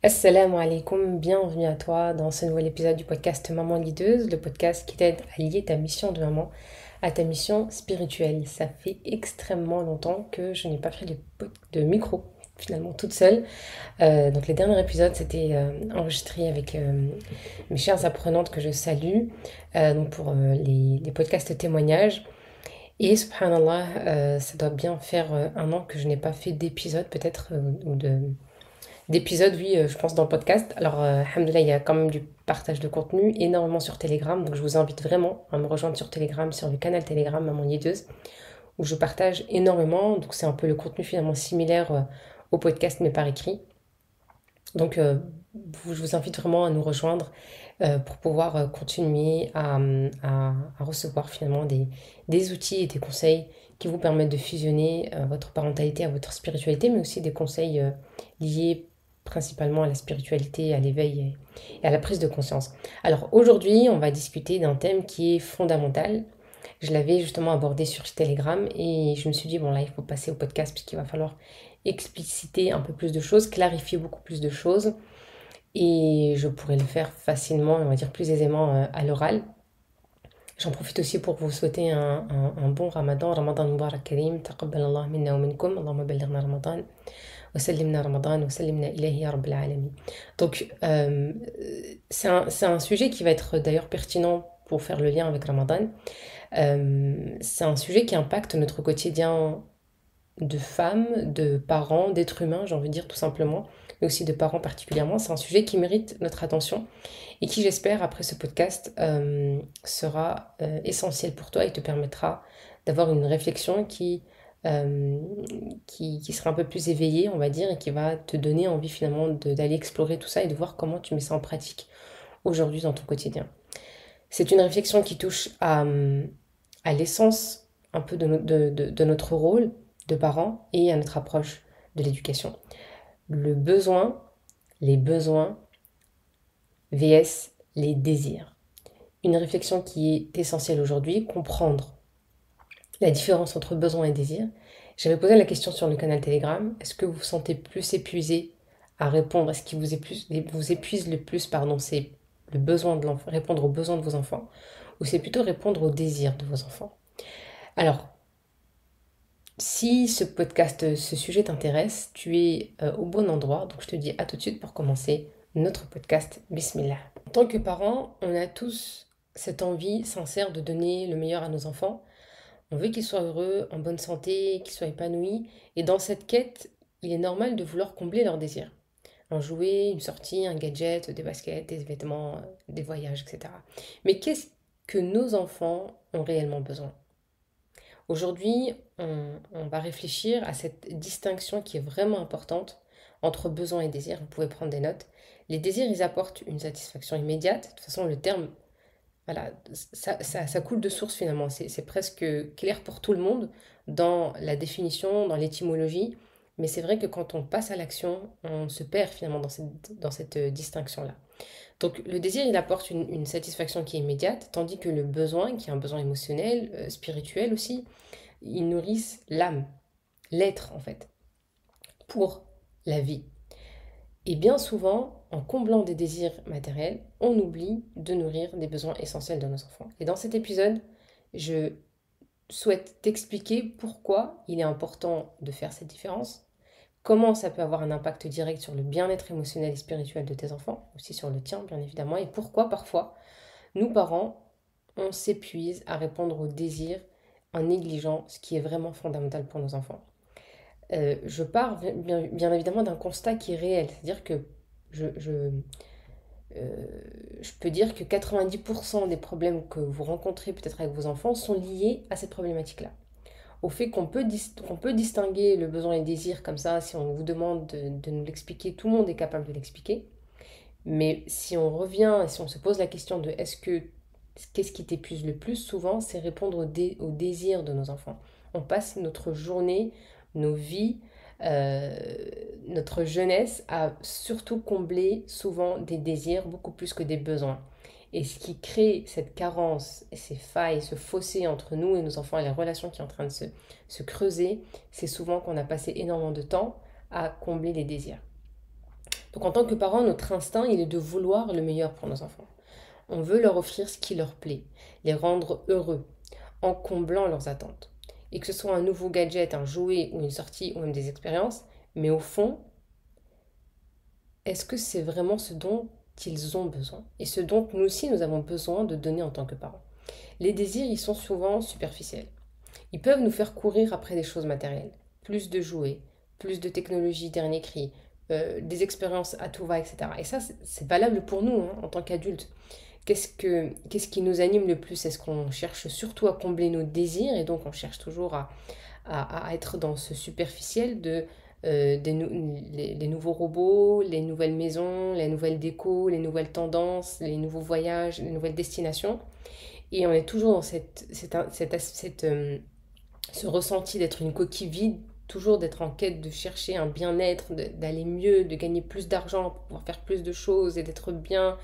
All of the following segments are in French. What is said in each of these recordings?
Assalamu alaikum, bienvenue à toi dans ce nouvel épisode du podcast Maman Guideuse, le podcast qui t'aide à lier ta mission de maman à ta mission spirituelle. Ça fait extrêmement longtemps que je n'ai pas pris de micro, finalement toute seule. Donc les derniers épisodes, c'était enregistré avec mes chères apprenantes que je salue, donc pour les podcasts témoignages. Et subhanallah, ça doit bien faire un an que je n'ai pas fait d'épisode peut-être, ou d'épisodes, oui, je pense, dans le podcast. Alors, alhamdoulilah, il y a quand même du partage de contenu, énormément sur Telegram. Donc, je vous invite vraiment à me rejoindre sur Telegram, sur le canal Telegram Maman Niaiseuse, où je partage énormément. Donc, c'est un peu le contenu finalement similaire au podcast, mais par écrit. Donc, je vous invite vraiment à nous rejoindre pour pouvoir continuer à recevoir finalement des outils et des conseils qui vous permettent de fusionner votre parentalité à votre spiritualité, mais aussi des conseils liés principalement à la spiritualité, à l'éveil et à la prise de conscience. Alors aujourd'hui, on va discuter d'un thème qui est fondamental. Je l'avais justement abordé sur Telegram et je me suis dit, bon là, il faut passer au podcast puisqu'il va falloir expliciter un peu plus de choses, clarifier beaucoup plus de choses et je pourrais le faire facilement, on va dire plus aisément à l'oral. J'en profite aussi pour vous souhaiter un bon Ramadan, Ramadan Mubarak Karim, taqabbal Allah minna wa minkum, Allahumma ballighna Ramadan, wa sallimna Ramadan, wa sallimna ilayhi ya Rabbil Alamin. Donc, c'est un sujet qui va être d'ailleurs pertinent pour faire le lien avec Ramadan. C'est un sujet qui impacte notre quotidien de femmes, de parents, d'êtres humains, j'ai envie de dire tout simplement, mais aussi de parents particulièrement. C'est un sujet qui mérite notre attention et qui, j'espère, après ce podcast, sera essentiel pour toi et te permettra d'avoir une réflexion euh, qui sera un peu plus éveillée, on va dire, et qui va te donner envie finalement d'aller explorer tout ça et de voir comment tu mets ça en pratique aujourd'hui dans ton quotidien. C'est une réflexion qui touche à l'essence un peu de notre rôle de parents et à notre approche de l'éducation. Le besoin, les besoins vs les désirs. Une réflexion qui est essentielle aujourd'hui, comprendre la différence entre besoin et désir. J'avais posé la question sur le canal Telegram, est-ce que vous vous sentez plus épuisé à répondre, est-ce qui vous épuise le plus, pardon, c'est le besoin de l'enfant, répondre aux besoins de vos enfants, ou c'est plutôt répondre aux désirs de vos enfants? Alors, si ce podcast, ce sujet t'intéresse, tu es au bon endroit, donc je te dis à tout de suite pour commencer notre podcast. Bismillah. En tant que parents, on a tous cette envie sincère de donner le meilleur à nos enfants. On veut qu'ils soient heureux, en bonne santé, qu'ils soient épanouis. Et dans cette quête, il est normal de vouloir combler leurs désirs. Un jouet, une sortie, un gadget, des baskets, des vêtements, des voyages, etc. Mais qu'est-ce que nos enfants ont réellement besoin? Aujourd'hui, on va réfléchir à cette distinction qui est vraiment importante entre besoin et désir. Vous pouvez prendre des notes. Les désirs, ils apportent une satisfaction immédiate. De toute façon, le terme, voilà, ça coule de source finalement. C'est presque clair pour tout le monde dans la définition, dans l'étymologie. Mais c'est vrai que quand on passe à l'action, on se perd finalement dans cette distinction-là. Donc le désir, il apporte une satisfaction qui est immédiate, tandis que le besoin, qui est un besoin émotionnel, spirituel aussi, ils nourrissent l'âme, l'être en fait, pour la vie. Et bien souvent, en comblant des désirs matériels, on oublie de nourrir des besoins essentiels de nos enfants. Et dans cet épisode, je souhaite t'expliquer pourquoi il est important de faire cette différence, comment ça peut avoir un impact direct sur le bien-être émotionnel et spirituel de tes enfants, aussi sur le tien bien évidemment, et pourquoi parfois, nous parents, on s'épuise à répondre aux désirs en négligeant ce qui est vraiment fondamental pour nos enfants. Je pars bien évidemment d'un constat qui est réel, c'est-à-dire que je, je, euh, je peux dire que 90% des problèmes que vous rencontrez peut-être avec vos enfants sont liés à cette problématique-là. Au fait qu'on peut distinguer le besoin et le désir comme ça, si on vous demande de nous l'expliquer, tout le monde est capable de l'expliquer. Mais si on revient et si on se pose la question de qu'est-ce qui t'épuise le plus, souvent c'est répondre aux désirs de nos enfants. On passe notre journée, nos vies, euh, notre jeunesse à surtout combler souvent des désirs beaucoup plus que des besoins. Et ce qui crée cette carence, ces failles, ce fossé entre nous et nos enfants et les relations qui sont en train de se creuser, c'est souvent qu'on a passé énormément de temps à combler les désirs. Donc en tant que parent, notre instinct, il est de vouloir le meilleur pour nos enfants. On veut leur offrir ce qui leur plaît, les rendre heureux, en comblant leurs attentes. Et que ce soit un nouveau gadget, un jouet ou une sortie ou même des expériences, mais au fond, est-ce que c'est vraiment ce dont ils ont besoin et ce dont nous aussi nous avons besoin de donner en tant que parents? Les désirs, ils sont souvent superficiels. Ils peuvent nous faire courir après des choses matérielles, plus de jouets, plus de technologie dernier cri, des expériences à tout va, etc. Et ça, c'est valable pour nous en tant qu'adultes. Qu'est-ce qui nous anime le plus? Est-ce qu'on cherche surtout à combler nos désirs et donc on cherche toujours à être dans ce superficiel de les nouveaux robots, les nouvelles maisons, les nouvelles décos, les nouvelles tendances, les nouveaux voyages, les nouvelles destinations. Et on est toujours dans ce ressenti d'être une coquille vide, toujours d'être en quête de chercher un bien-être, d'aller mieux, de gagner plus d'argent pour pouvoir faire plus de choses et d'être bien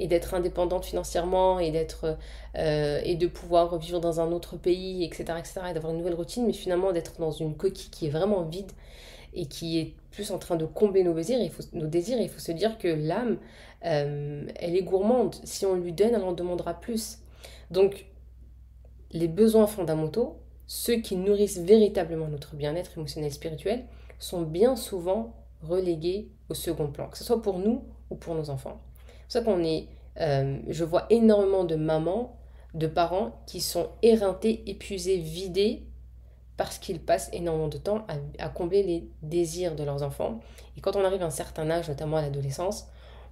et d'être indépendante financièrement et de pouvoir vivre dans un autre pays, etc., etc., et d'avoir une nouvelle routine, mais finalement d'être dans une coquille qui est vraiment vide et qui est plus en train de combler nos désirs. Il faut se dire que l'âme, elle est gourmande. Si on lui donne, elle en demandera plus. Donc, les besoins fondamentaux, ceux qui nourrissent véritablement notre bien-être émotionnel et spirituel, sont bien souvent relégués au second plan, que ce soit pour nous ou pour nos enfants. C'est pour ça je vois énormément de mamans, de parents qui sont éreintés, épuisés, vidés parce qu'ils passent énormément de temps à combler les désirs de leurs enfants. Et quand on arrive à un certain âge, notamment à l'adolescence,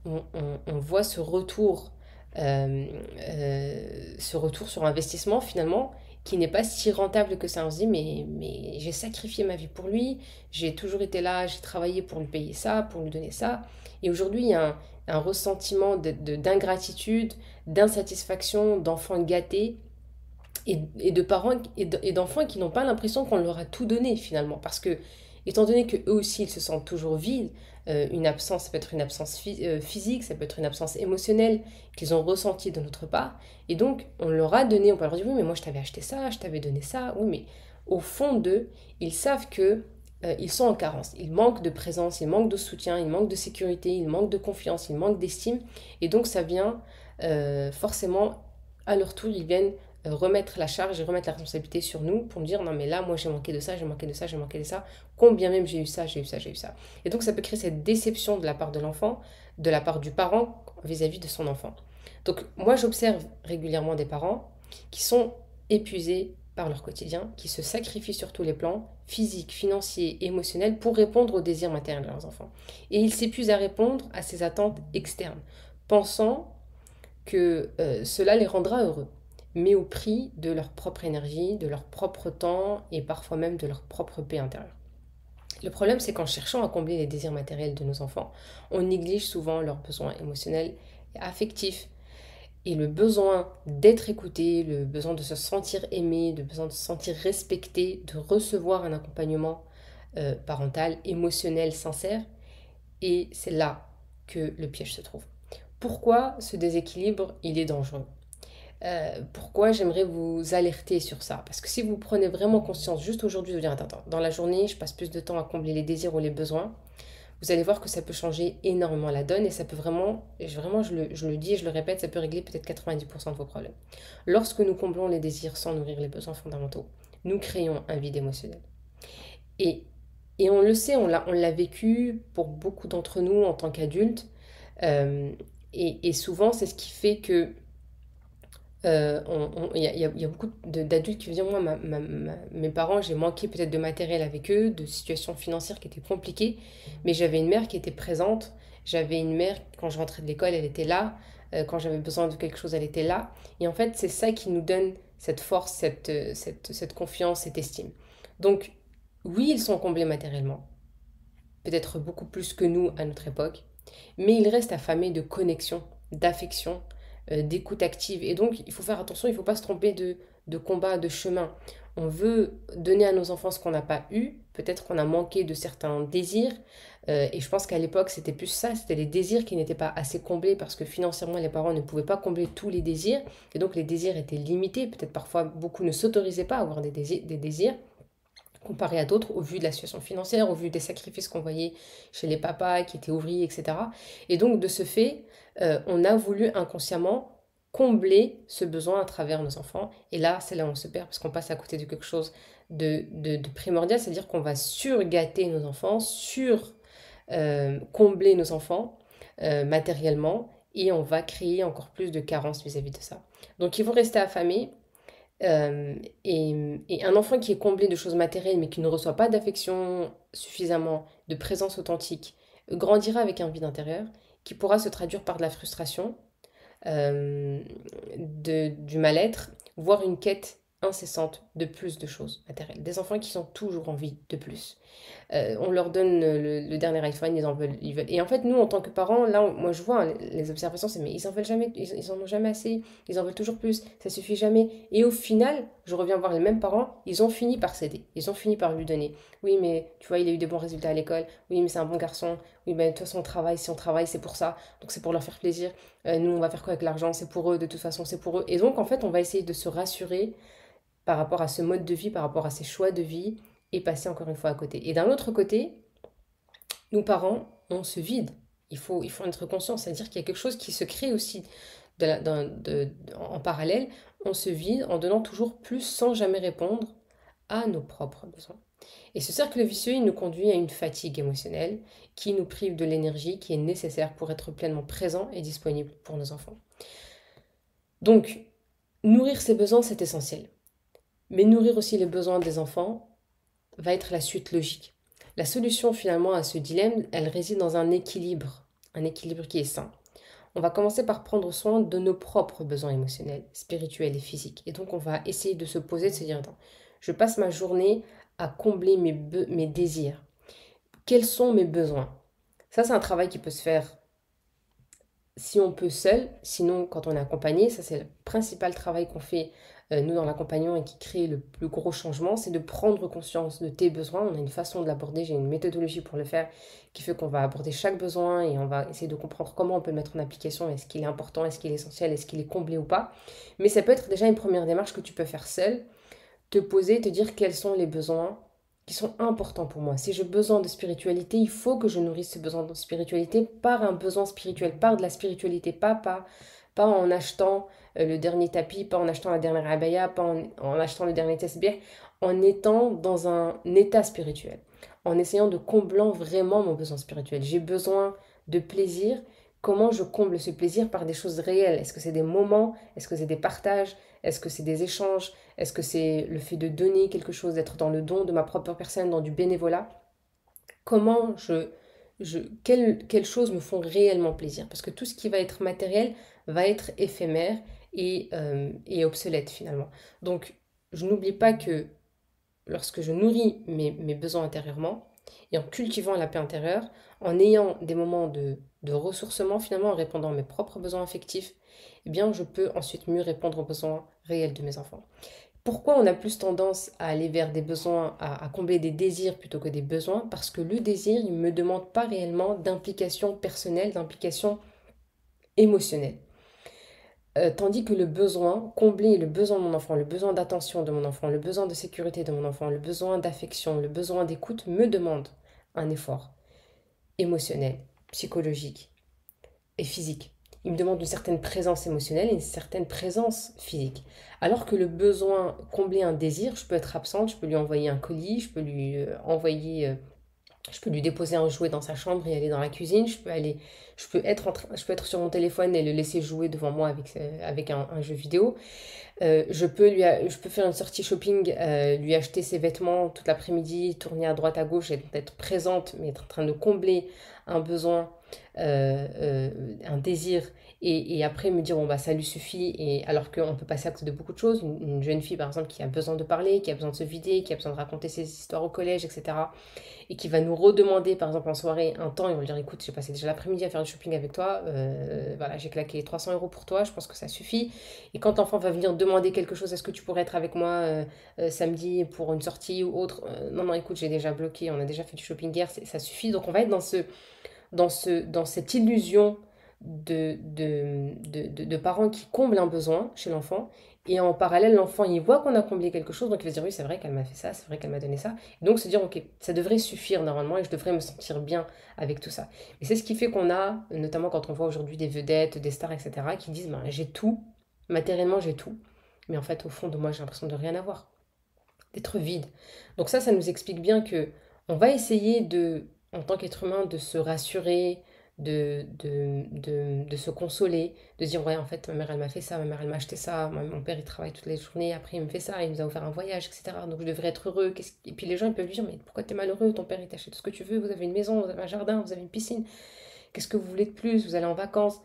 on voit ce retour sur investissement finalement qui n'est pas si rentable que ça. On se dit mais j'ai sacrifié ma vie pour lui, j'ai toujours été là, j'ai travaillé pour lui payer ça, pour lui donner ça. Et aujourd'hui il y a un ressentiment d'ingratitude, d'insatisfaction, d'enfants gâtés et de parents et d'enfants qui n'ont pas l'impression qu'on leur a tout donné finalement. Parce que, étant donné qu'eux aussi ils se sentent toujours vides, une absence, ça peut être une absence physique, ça peut être une absence émotionnelle qu'ils ont ressentie de notre part. Et donc, on leur a donné, on peut leur dire oui, mais moi je t'avais acheté ça, je t'avais donné ça, oui, mais au fond d'eux, ils savent que ils sont en carence, ils manquent de présence, ils manquent de soutien, ils manquent de sécurité, ils manquent de confiance, ils manquent d'estime. Et donc, ça vient forcément, à leur tour, ils viennent remettre la charge et remettre la responsabilité sur nous pour nous dire non mais là moi j'ai manqué de ça, j'ai manqué de ça, j'ai manqué de ça, combien même j'ai eu ça, j'ai eu ça, j'ai eu ça. Et donc ça peut créer cette déception de la part de l'enfant, de la part du parent vis-à-vis de son enfant. Donc moi j'observe régulièrement des parents qui sont épuisés par leur quotidien, qui se sacrifient sur tous les plans, physiques, financiers, émotionnels, pour répondre aux désirs matériels de leurs enfants. Et ils s'épuisent à répondre à ces attentes externes, pensant que cela les rendra heureux, mais au prix de leur propre énergie, de leur propre temps et parfois même de leur propre paix intérieure. Le problème, c'est qu'en cherchant à combler les désirs matériels de nos enfants, on néglige souvent leurs besoins émotionnels et affectifs. Et le besoin d'être écouté, le besoin de se sentir aimé, le besoin de se sentir respecté, de recevoir un accompagnement parental, émotionnel, sincère. Et c'est là que le piège se trouve. Pourquoi ce déséquilibre, il est dangereux? Pourquoi j'aimerais vous alerter sur ça? Parce que si vous prenez vraiment conscience juste aujourd'hui de dire attends, dans la journée, je passe plus de temps à combler les désirs ou les besoins, vous allez voir que ça peut changer énormément la donne et ça peut vraiment, je le dis et je le répète, ça peut régler peut-être 90% de vos problèmes. Lorsque nous comblons les désirs sans nourrir les besoins fondamentaux, nous créons un vide émotionnel. Et, et on le sait, on l'a vécu pour beaucoup d'entre nous en tant qu'adultes. Et souvent, c'est ce qui fait que il y a beaucoup d'adultes qui me disent, moi, mes parents, j'ai manqué peut-être de matériel avec eux, de situations financières qui étaient compliquées, mais j'avais une mère qui était présente, j'avais une mère, quand je rentrais de l'école, elle était là, quand j'avais besoin de quelque chose, elle était là, et en fait, c'est ça qui nous donne cette force, cette confiance, cette estime. Donc, oui, ils sont comblés matériellement, peut-être beaucoup plus que nous à notre époque, mais ils restent affamés de connexion, d'affection, d'écoute active. Et donc, il faut faire attention, il ne faut pas se tromper de combat, de chemin. On veut donner à nos enfants ce qu'on n'a pas eu. Peut-être qu'on a manqué de certains désirs. Et je pense qu'à l'époque, c'était plus ça. C'était les désirs qui n'étaient pas assez comblés parce que financièrement, les parents ne pouvaient pas combler tous les désirs. Et donc, les désirs étaient limités. Peut-être parfois, beaucoup ne s'autorisaient pas à avoir des désirs comparé à d'autres, au vu de la situation financière, au vu des sacrifices qu'on voyait chez les papas qui étaient ouvriers, etc. Et donc, de ce fait, on a voulu inconsciemment combler ce besoin à travers nos enfants. Et là, c'est là où on se perd, parce qu'on passe à côté de quelque chose de primordial, c'est-à-dire qu'on va surgâter nos enfants, combler nos enfants matériellement, et on va créer encore plus de carences vis-à-vis de ça. Donc, ils vont rester affamés. Euh, et un enfant qui est comblé de choses matérielles mais qui ne reçoit pas d'affection suffisamment, de présence authentique, grandira avec un vide intérieur qui pourra se traduire par de la frustration, euh, du mal-être, voire une quête incessante de plus de choses matérielles. Des enfants qui sont toujours en vie de plus. On leur donne le dernier iPhone, ils veulent. Et en fait, nous, en tant que parents, là, moi, je vois hein, les observations, c'est mais ils en veulent jamais, ils en ont jamais assez, ils en veulent toujours plus, ça suffit jamais. Et au final, je reviens voir les mêmes parents, ils ont fini par céder, ils ont fini par lui donner. Oui, mais tu vois, il a eu des bons résultats à l'école. Oui, mais c'est un bon garçon. Oui, mais de toute façon, on travaille. Si on travaille, c'est pour ça. Donc, c'est pour leur faire plaisir. Nous, on va faire quoi avec l'argent? C'est pour eux. De toute façon, c'est pour eux. Et donc, en fait, on va essayer de se rassurer par rapport à ce mode de vie, par rapport à ces choix de vie, et passer encore une fois à côté. Et d'un autre côté, nous parents, on se vide. Il faut en être conscient, c'est-à-dire qu'il y a quelque chose qui se crée aussi en parallèle. On se vide en donnant toujours plus sans jamais répondre à nos propres besoins. Et ce cercle vicieux, il nous conduit à une fatigue émotionnelle qui nous prive de l'énergie qui est nécessaire pour être pleinement présent et disponible pour nos enfants. Donc, nourrir ses besoins, c'est essentiel. Mais nourrir aussi les besoins des enfants va être la suite logique. La solution finalement à ce dilemme, elle réside dans un équilibre qui est sain. On va commencer par prendre soin de nos propres besoins émotionnels, spirituels et physiques. Et donc on va essayer de se poser, de se dire, attends, je passe ma journée à combler mes désirs. Quels sont mes besoins? Ça, c'est un travail qui peut se faire si on peut seul, sinon quand on est accompagné, ça c'est le principal travail qu'on fait nous dans l'accompagnement et qui crée le plus gros changement, c'est de prendre conscience de tes besoins. On a une façon de l'aborder, j'ai une méthodologie pour le faire qui fait qu'on va aborder chaque besoin et on va essayer de comprendre comment on peut le mettre en application, est-ce qu'il est important, est-ce qu'il est essentiel, est-ce qu'il est comblé ou pas. Mais ça peut être déjà une première démarche que tu peux faire seul, te poser, te dire quels sont les besoins qui sont importants pour moi. Si j'ai besoin de spiritualité, il faut que je nourrisse ce besoin de spiritualité par un besoin spirituel, par de la spiritualité, pas en achetant le dernier tapis, pas en achetant la dernière abaya, pas en achetant le dernier tesbih, en étant dans un état spirituel, en essayant de combler vraiment mon besoin spirituel. J'ai besoin de plaisir. Comment je comble ce plaisir par des choses réelles? Est-ce que c'est des moments? Est-ce que c'est des partages? Est-ce que c'est des échanges? Est-ce que c'est le fait de donner quelque chose, d'être dans le don de ma propre personne, dans du bénévolat? Comment quelles choses me font réellement plaisir? Parce que tout ce qui va être matériel va être éphémère et obsolète finalement. Donc, je n'oublie pas que lorsque je nourris mes besoins intérieurement et en cultivant la paix intérieure, en ayant des moments de ressourcement finalement, en répondant à mes propres besoins affectifs, eh bien, je peux ensuite mieux répondre aux besoins réels de mes enfants. Pourquoi on a plus tendance à aller vers des besoins, à combler des désirs plutôt que des besoins? Parce que le désir, il ne me demande pas réellement d'implication personnelle, d'implication émotionnelle. Tandis que le besoin, combler le besoin de mon enfant, le besoin d'attention de mon enfant, le besoin de sécurité de mon enfant, le besoin d'affection, le besoin d'écoute, me demande un effort émotionnel, psychologique et physique. Il me demande une certaine présence émotionnelle et une certaine présence physique. Alors que le besoin, combler un désir, je peux être absente, je peux lui envoyer un colis, je peux lui déposer un jouet dans sa chambre et aller dans la cuisine. Je peux être sur mon téléphone et le laisser jouer devant moi avec un jeu vidéo. Je peux faire une sortie shopping, lui acheter ses vêtements toute l'après-midi, tourner à droite à gauche et être présente, mais être en train de combler un besoin, un désir, et après me dire bon bah ça lui suffit, et alors qu'on peut passer à côté de beaucoup de choses. Une jeune fille par exemple qui a besoin de parler, qui a besoin de se vider, qui a besoin de raconter ses histoires au collège, etc. Et qui va nous redemander par exemple en soirée un temps, et on va lui dire écoute j'ai passé déjà l'après-midi à faire du shopping avec toi, voilà j'ai claqué 300 € pour toi, je pense que ça suffit. Et quand l'enfant va venir demander quelque chose, est-ce que tu pourrais être avec moi samedi pour une sortie ou autre? Non, non, écoute, j'ai déjà bloqué, on a déjà fait du shopping hier, ça suffit. Donc on va être dans cette illusion de parents qui comblent un besoin chez l'enfant Et en parallèle, l'enfant, il voit qu'on a comblé quelque chose, donc il va se dire, oui, c'est vrai qu'elle m'a fait ça, c'est vrai qu'elle m'a donné ça. Et donc se dire, ok, ça devrait suffire normalement et je devrais me sentir bien avec tout ça. Et c'est ce qui fait qu'on a, notamment quand on voit aujourd'hui des vedettes, des stars, etc., qui disent, ben, j'ai tout, matériellement j'ai tout. Mais en fait, au fond de moi, j'ai l'impression de rien avoir, d'être vide. Donc ça nous explique bien que on va essayer de, en tant qu'être humain, de se rassurer, de se consoler, de dire ouais en fait ma mère elle m'a fait ça, ma mère elle m'a acheté ça, mon père il travaille toutes les journées, après il me fait ça, il nous a offert un voyage, etc. Donc je devrais être heureux. Et puis les gens ils peuvent lui dire mais pourquoi t'es malheureux, ton père il t'achète tout ce que tu veux, vous avez une maison, vous avez un jardin, vous avez une piscine, qu'est-ce que vous voulez de plus, vous allez en vacances.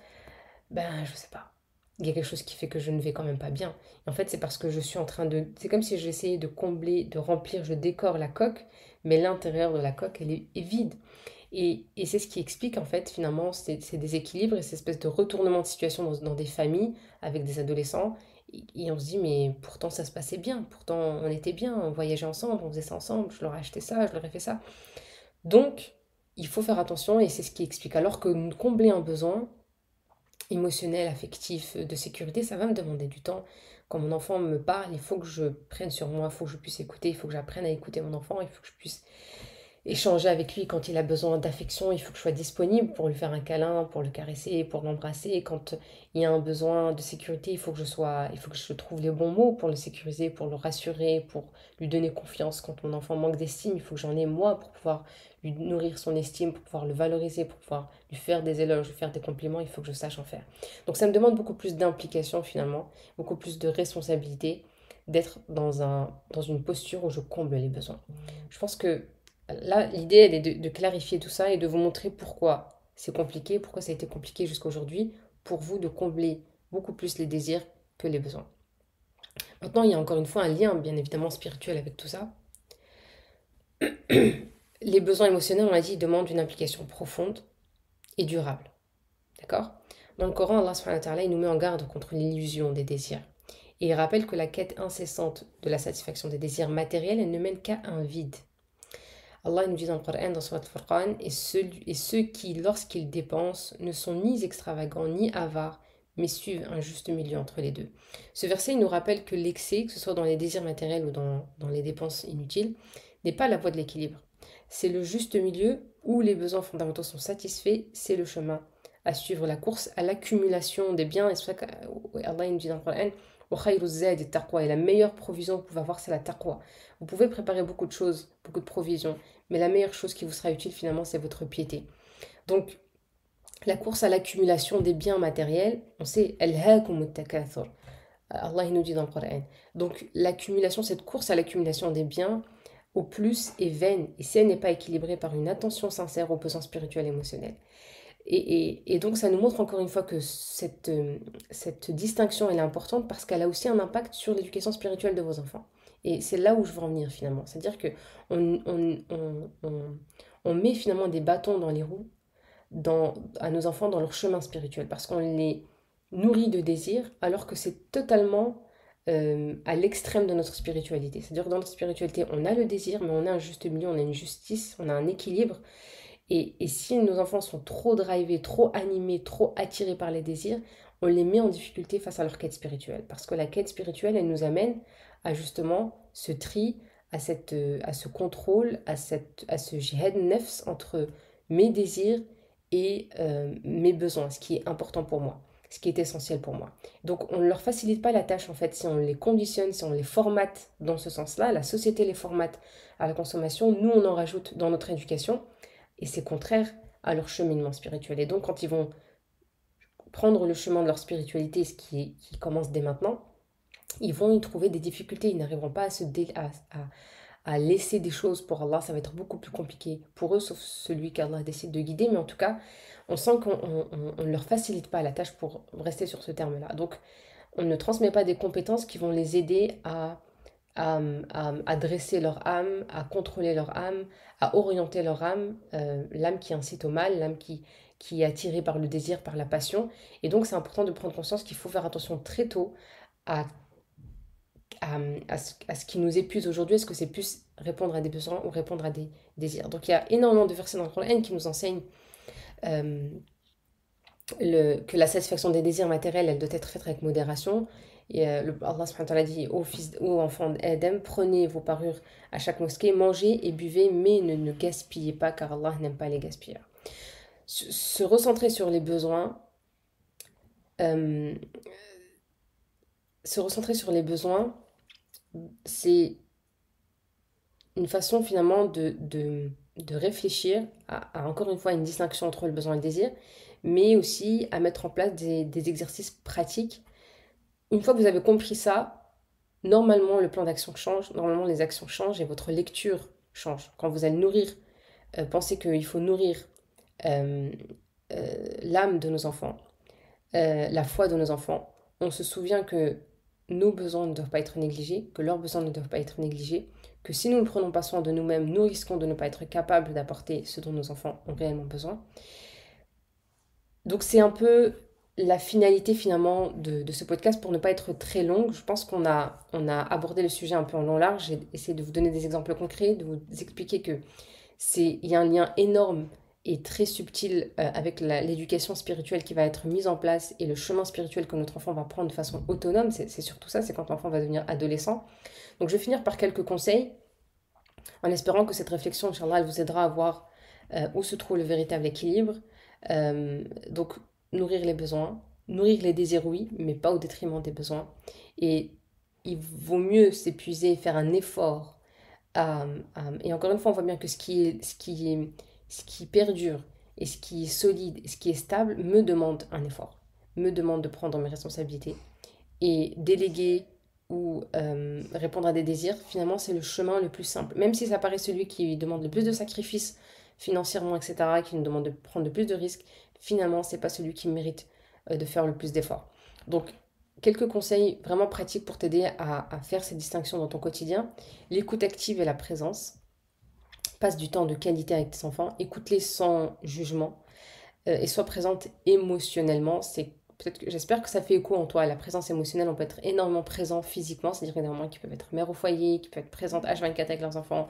Ben, je sais pas. Il y a quelque chose qui fait que je ne vais quand même pas bien. Et en fait, c'est parce que je suis en train de... C'est comme si j'essayais de combler, de remplir, je décore la coque, mais l'intérieur de la coque, est vide. Et c'est ce qui explique, en fait, finalement, ces déséquilibres et ces espèces de retournements de situation dans des familles avec des adolescents. Et on se dit, mais pourtant, ça se passait bien. Pourtant, on était bien, on voyageait ensemble, on faisait ça ensemble, je leur ai acheté ça, je leur ai fait ça. Donc, il faut faire attention et c'est ce qui explique. Alors que combler un besoin, émotionnel, affectif, de sécurité, ça va me demander du temps. Quand mon enfant me parle, il faut que je prenne sur moi, il faut que je puisse écouter, il faut que j'apprenne à écouter mon enfant, il faut que je puisse échanger avec lui quand il a besoin d'affection, il faut que je sois disponible pour lui faire un câlin, pour le caresser, pour l'embrasser. Quand il y a un besoin de sécurité, il faut que je trouve les bons mots pour le sécuriser, pour le rassurer, pour lui donner confiance. Quand mon enfant manque d'estime, il faut que j'en ai moi pour pouvoir lui nourrir son estime, pour pouvoir le valoriser, pour pouvoir lui faire des éloges, lui faire des compliments, il faut que je sache en faire. Donc ça me demande beaucoup plus d'implication finalement, beaucoup plus de responsabilité, d'être dans une posture où je comble les besoins. Je pense que là, l'idée, elle est de clarifier tout ça et de vous montrer pourquoi c'est compliqué, pourquoi ça a été compliqué jusqu'à aujourd'hui, pour vous de combler beaucoup plus les désirs que les besoins. Maintenant, il y a encore une fois un lien, bien évidemment, spirituel avec tout ça. Les besoins émotionnels, on l'a dit, demandent une implication profonde et durable. D'accord? Dans le Coran, Allah subhanahu wa ta'ala, il nous met en garde contre l'illusion des désirs. Et il rappelle que la quête incessante de la satisfaction des désirs matériels, elle ne mène qu'à un vide. Allah nous dit dans le Coran, dans Surat Al-Furqan, et ceux qui, lorsqu'ils dépensent, ne sont ni extravagants ni avares, mais suivent un juste milieu entre les deux. Ce verset il nous rappelle que l'excès, que ce soit dans les désirs matériels ou dans les dépenses inutiles, n'est pas la voie de l'équilibre. C'est le juste milieu où les besoins fondamentaux sont satisfaits, c'est le chemin à suivre, la course à l'accumulation des biens. Et c'est pour ça qu'Allah nous dit dans le Coran, et la meilleure provision que vous pouvez avoir, c'est la taqwa. Vous pouvez préparer beaucoup de choses, beaucoup de provisions, mais la meilleure chose qui vous sera utile finalement, c'est votre piété. Donc, la course à l'accumulation des biens matériels, on sait, Allah il nous dit dans le Coran. Donc, l'accumulation, cette course à l'accumulation des biens, au plus, est vaine. Et si elle n'est pas équilibrée par une attention sincère aux besoins spirituels et émotionnels. Et donc, ça nous montre encore une fois que cette distinction, elle est importante parce qu'elle a aussi un impact sur l'éducation spirituelle de vos enfants. Et c'est là où je veux en venir finalement. C'est-à-dire que on met finalement des bâtons dans les roues à nos enfants dans leur chemin spirituel parce qu'on les nourrit de désirs alors que c'est totalement à l'extrême de notre spiritualité. C'est-à-dire que dans notre spiritualité, on a le désir, mais on a un juste milieu, on a une justice, on a un équilibre. Et si nos enfants sont trop drivés, trop animés, trop attirés par les désirs, on les met en difficulté face à leur quête spirituelle. Parce que la quête spirituelle, elle nous amène à justement ce tri, à ce contrôle, à ce jihad nefs entre mes désirs et mes besoins, ce qui est important pour moi, ce qui est essentiel pour moi. Donc on ne leur facilite pas la tâche en fait si on les conditionne, si on les formate dans ce sens-là. La société les formate à la consommation, nous on en rajoute dans notre éducation. Et c'est contraire à leur cheminement spirituel. Et donc, quand ils vont prendre le chemin de leur spiritualité, qui commence dès maintenant, ils vont y trouver des difficultés. Ils n'arriveront pas à laisser des choses pour Allah. Ça va être beaucoup plus compliqué pour eux, sauf celui qu'Allah décide de guider. Mais en tout cas, on sent qu'on ne leur facilite pas la tâche pour rester sur ce terme-là. Donc, on ne transmet pas des compétences qui vont les aider à dresser leur âme, à contrôler leur âme, à orienter leur âme, l'âme qui incite au mal, l'âme qui est attirée par le désir, par la passion. Et donc c'est important de prendre conscience qu'il faut faire attention très tôt à, à ce qui nous épuise aujourd'hui. Est-ce que c'est plus répondre à des besoins ou répondre à des désirs? Donc il y a énormément de versets dans le Coran qui nous enseignent que la satisfaction des désirs matériels, elle doit être faite avec modération. Et Allah subhanahu wa ta'ala dit aux enfants d'Adam, prenez vos parures à chaque mosquée, mangez et buvez, mais ne gaspillez pas, car Allah n'aime pas les gaspilleurs. Se recentrer sur les besoins, euh, se recentrer sur les besoins, c'est une façon finalement de réfléchir encore une fois une distinction entre le besoin et le désir, mais aussi à mettre en place des exercices pratiques. Une fois que vous avez compris ça, normalement le plan d'action change, normalement les actions changent et votre lecture change. Quand vous allez nourrir, pensez qu'il faut nourrir euh, l'âme de nos enfants, la foi de nos enfants. On se souvient que nos besoins ne doivent pas être négligés, que leurs besoins ne doivent pas être négligés, que si nous ne prenons pas soin de nous-mêmes, nous risquons de ne pas être capables d'apporter ce dont nos enfants ont réellement besoin. Donc c'est un peu la finalité finalement de ce podcast pour ne pas être très longue. Je pense qu'on a abordé le sujet un peu en long large. J'ai essayé de vous donner des exemples concrets, de vous expliquer que il y a un lien énorme et très subtil avec l'éducation spirituelle qui va être mise en place et le chemin spirituel que notre enfant va prendre de façon autonome. C'est surtout ça, c'est quand l'enfant va devenir adolescent. Donc je vais finir par quelques conseils en espérant que cette réflexion, Inch'Allah, elle vous aidera à voir où se trouve le véritable équilibre. Donc nourrir les besoins, nourrir les désirs, oui, mais pas au détriment des besoins. Et il vaut mieux s'épuiser, faire un effort. Et encore une fois, on voit bien que ce qui perdure et ce qui est solide et ce qui est stable me demande un effort, me demande de prendre mes responsabilités. Et déléguer ou répondre à des désirs, finalement, c'est le chemin le plus simple. Même si ça paraît celui qui demande le plus de sacrifices financièrement, etc., qui nous demande de prendre le plus de risques, finalement, c'est pas celui qui mérite de faire le plus d'efforts. Donc, quelques conseils vraiment pratiques pour t'aider à faire ces distinctions dans ton quotidien. L'écoute active et la présence. Passe du temps de qualité avec tes enfants. Écoute-les sans jugement. Et sois présente émotionnellement. J'espère que ça fait écho en toi. La présence émotionnelle, on peut être énormément présent physiquement, c'est-à-dire qu'il y a des mamans qui peuvent être mères au foyer, qui peuvent être présentes H24 avec leurs enfants,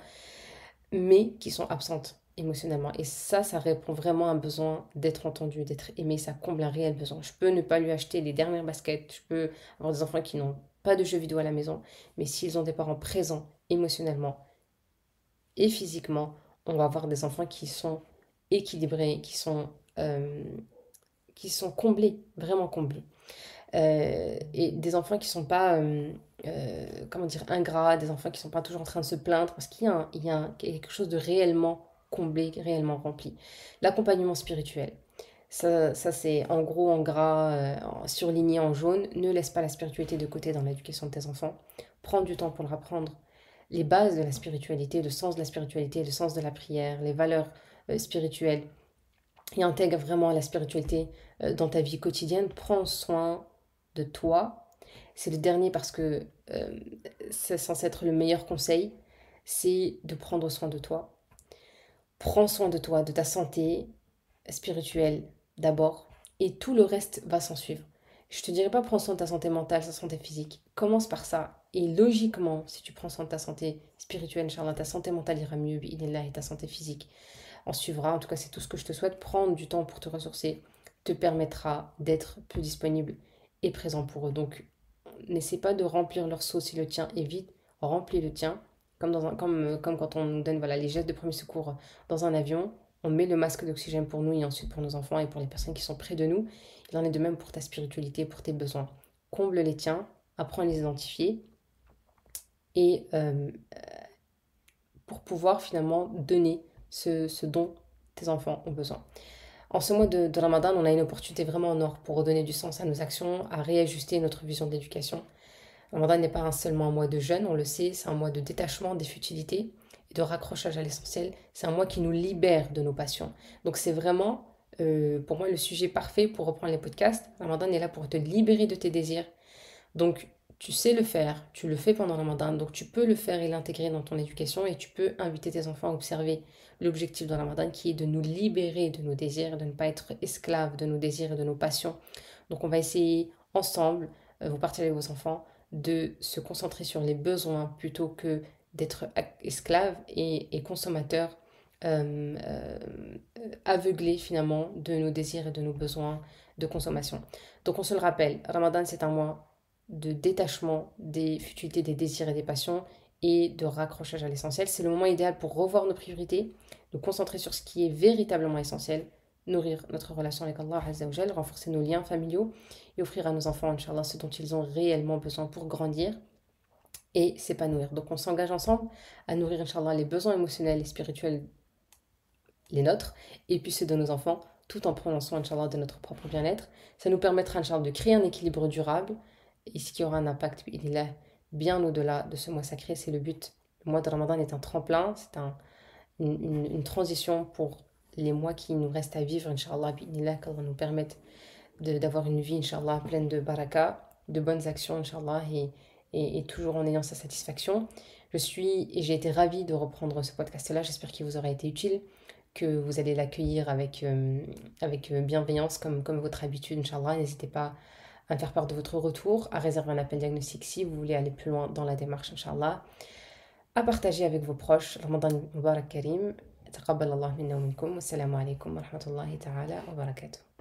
mais qui sont absentes émotionnellement. Et ça répond vraiment à un besoin d'être entendu, d'être aimé. Ça comble un réel besoin. Je peux ne pas lui acheter les dernières baskets, je peux avoir des enfants qui n'ont pas de jeux vidéo à la maison, mais s'ils ont des parents présents émotionnellement et physiquement, on va avoir des enfants qui sont équilibrés, euh, qui sont comblés, vraiment comblés. Et des enfants qui sont pas, comment dire, ingrats, des enfants qui sont pas toujours en train de se plaindre, parce qu'il y a quelque chose de réellement comblé, réellement rempli. L'accompagnement spirituel. Ça c'est en gros, en gras, surligné en jaune. Ne laisse pas la spiritualité de côté dans l'éducation de tes enfants. Prends du temps pour leur apprendre les bases de la spiritualité, le sens de la spiritualité, le sens de la prière, les valeurs spirituelles. Et intègre vraiment la spiritualité dans ta vie quotidienne. Prends soin de toi. C'est le dernier parce que c'est censé être le meilleur conseil, c'est de prendre soin de toi. Prends soin de toi, de ta santé spirituelle d'abord, et tout le reste va s'en suivre. Je te dirais pas prends soin de ta santé mentale, ta santé physique. Commence par ça. Et logiquement, si tu prends soin de ta santé spirituelle, Inch'Allah, ta santé mentale ira mieux, et ta santé physique en suivra. En tout cas, c'est tout ce que je te souhaite. Prendre du temps pour te ressourcer te permettra d'être plus disponible et présent pour eux. Donc, n'essaie pas de remplir leur seau si le tien est vide. Remplis le tien. Comme quand on nous donne voilà, les gestes de premier secours dans un avion. On met le masque d'oxygène pour nous et ensuite pour nos enfants et pour les personnes qui sont près de nous. Il en est de même pour ta spiritualité, pour tes besoins. Comble les tiens, apprends à les identifier et pour pouvoir finalement donner ce dont tes enfants ont besoin. En ce mois de Ramadan, on a une opportunité vraiment en or pour redonner du sens à nos actions, à réajuster notre vision de l'éducation. Ramadan n'est pas seulement un mois de jeûne, on le sait, c'est un mois de détachement des futilités et de raccrochage à l'essentiel. C'est un mois qui nous libère de nos passions. Donc c'est vraiment, pour moi, le sujet parfait pour reprendre les podcasts. Ramadan est là pour te libérer de tes désirs. Donc tu sais le faire, tu le fais pendant le Ramadan, donc tu peux le faire et l'intégrer dans ton éducation et tu peux inviter tes enfants à observer l'objectif de Ramadan qui est de nous libérer de nos désirs, de ne pas être esclaves de nos désirs et de nos passions. Donc on va essayer ensemble, vous partagez avec vos enfants, de se concentrer sur les besoins plutôt que d'être esclave et consommateur aveuglés finalement de nos désirs et de nos besoins de consommation. Donc on se le rappelle, Ramadan c'est un mois de détachement des futilités, des désirs et des passions et de raccrochage à l'essentiel. C'est le moment idéal pour revoir nos priorités, nous concentrer sur ce qui est véritablement essentiel, nourrir notre relation avec Allah Azza wa Jal, renforcer nos liens familiaux et offrir à nos enfants, Inch'Allah, ce dont ils ont réellement besoin pour grandir et s'épanouir. Donc on s'engage ensemble à nourrir, Inch'Allah, les besoins émotionnels et spirituels, les nôtres, et puis ceux de nos enfants, tout en prenant soin, Inch'Allah, de notre propre bien-être. Ça nous permettra, Inch'Allah, de créer un équilibre durable, et ce qui aura un impact, bi'idhnillah, bien au-delà de ce mois sacré. C'est le but. Le mois de Ramadan est un tremplin, c'est une transition pour les mois qui nous restent à vivre, Inch'Allah, bi'idhnillah, qu'Allah nous permette d'avoir une vie, Inch'Allah, pleine de baraka, de bonnes actions, Inch'Allah, et toujours en ayant sa satisfaction. J'ai été ravie de reprendre ce podcast-là. J'espère qu'il vous aura été utile, que vous allez l'accueillir avec bienveillance, comme votre habitude, Inch'Allah. N'hésitez pas à me faire part de votre retour, à réserver un appel diagnostic si vous voulez aller plus loin dans la démarche, Inch'Allah. À partager avec vos proches. Ramadan Mubarak Karim. Taqabbal Allah minna wa minkum. Wassalamu alaikum wa rahmatullahi ta'ala wa barakatuh.